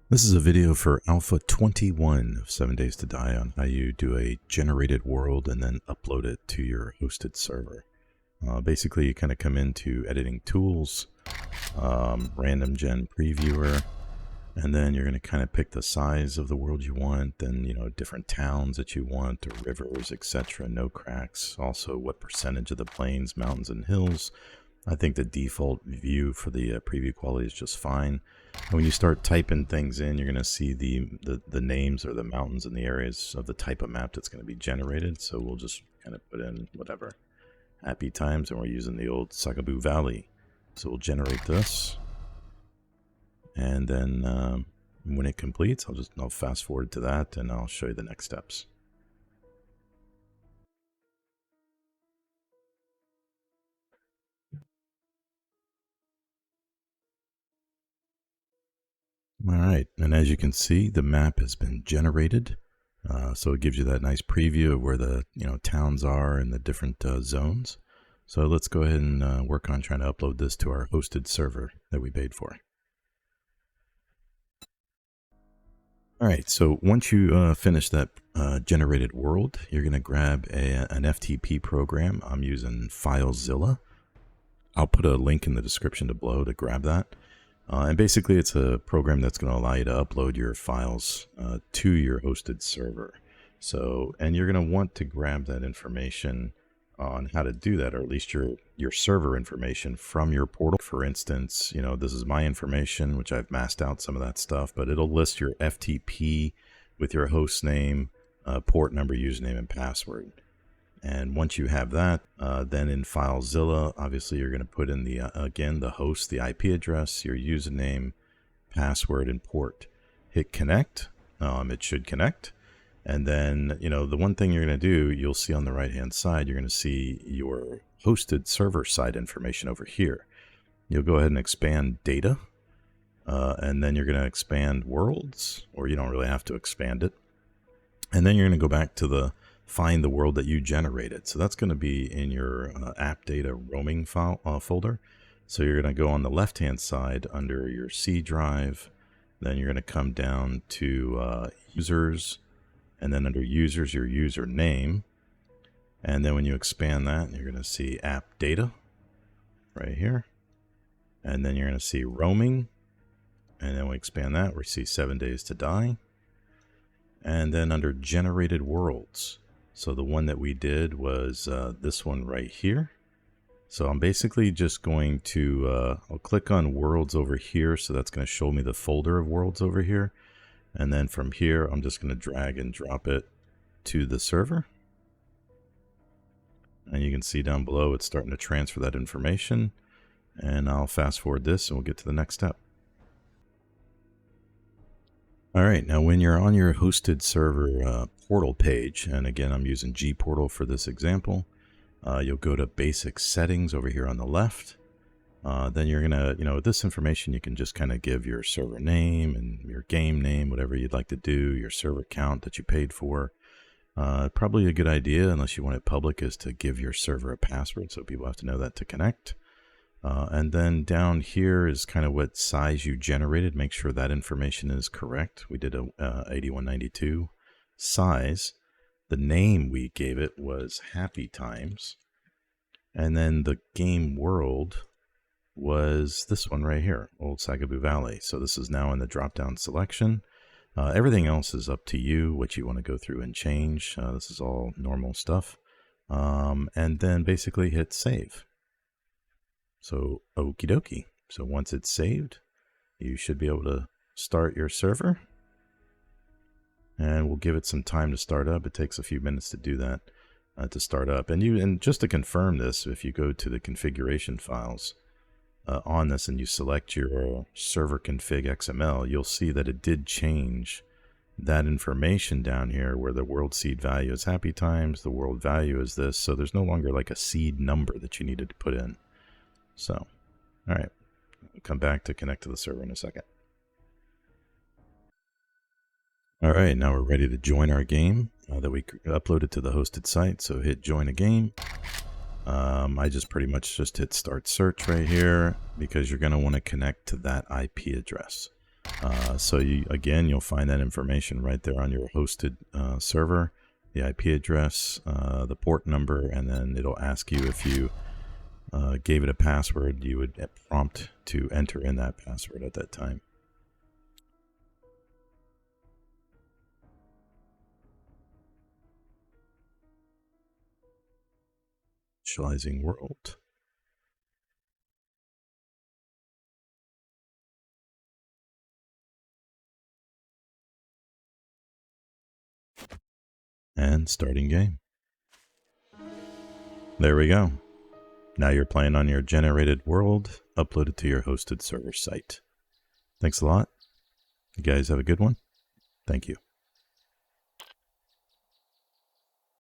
This is a video for Alpha 21 of 7 Days to Die on how you do a generated world and then upload it to your hosted server. Basically, you kind of come into editing tools, random gen previewer, and then you're going to kind of pick the size of the world you want, then, you know, different towns that you want, or rivers, etc. No cracks. Also, what percentage of the plains, mountains, and hills. I think the default view for the preview quality is just fine. And when you start typing things in, you're going to see the names or the mountains and the areas of the type of map that's going to be generated. So we'll just kind of put in whatever. Happy Times, and we're using the old Stormadinn Valley. So we'll generate this. And then when it completes, I'll fast forward to that and I'll show you the next steps. All right, and as you can see, the map has been generated. So it gives you that nice preview of where the towns are and the different zones. So let's go ahead and work on trying to upload this to our hosted server that we paid for. All right, so once you finish that generated world, you're going to grab an FTP program. I'm using Filezilla. I'll put a link in the description below to grab that. And basically, it's a program that's going to allow you to upload your files to your hosted server. So, and you're going to want to grab that information on how to do that, or at least your server information from your portal. For instance, this is my information, which I've masked out some of that stuff, but it'll list your FTP with your host name, port number, username, and password. And once you have that, then in Filezilla, obviously you're going to put in again the host, the IP address, your username, password, and port. Hit connect. It should connect. And then, the one thing you're going to do, you'll see on the right-hand side, you're going to see your hosted server side information over here. You'll go ahead and expand data, and then you're going to expand worlds, or you don't really have to expand it. And then you're going to go back to find the world that you generated. So that's going to be in your app data roaming file folder. So you're going to go on the left-hand side under your C drive. Then you're going to come down to users, and then under users, your username. And then when you expand that, you're going to see app data right here. And then you're going to see roaming. And then we expand that, we see 7 Days to Die. And then under generated worlds. So the one that we did was this one right here. So I'm basically just going to, I'll click on worlds over here. So that's going to show me the folder of worlds over here. And then from here, I'm just going to drag and drop it to the server. And you can see down below, it's starting to transfer that information. And I'll fast forward this and we'll get to the next step. All right, now when you're on your hosted server portal page, and again, I'm using gportal for this example, you'll go to basic settings over here on the left. Then you're gonna, with this information, you can just kind of give your server name and your game name, whatever you'd like to do, your server count that you paid for. Probably a good idea, unless you want it public, is to give your server a password, so people have to know that to connect. And then down here is kind of what size you generated. Make sure that information is correct. We did a 8192 size. The name we gave it was Happy Times. And then the game world was this one right here, Old Stormadinn Valley. So this is now in the drop-down selection. Everything else is up to you, what you want to go through and change. This is all normal stuff. And then basically hit save. So okie dokie. So once it's saved, you should be able to start your server. And we'll give it some time to start up. It takes a few minutes to do that, to start up. And just to confirm this, if you go to the configuration files on this and you select your server config XML, you'll see that it did change that information down here where the world seed value is Happy Times, the world value is this. So there's no longer like a seed number that you needed to put in. So, all right, I'll come back to connect to the server in a second. All right, now we're ready to join our game that we uploaded to the hosted site. So hit join a game. I just pretty much just hit start search right here because you're going to want to connect to that IP address. So you'll find that information right there on your hosted server, the IP address, the port number, and then it'll ask you if you gave it a password. You would prompt to enter in that password at that time. Initializing world. And starting game. There we go. Now you're playing on your generated world, uploaded to your hosted server site. Thanks a lot. You guys have a good one. Thank you.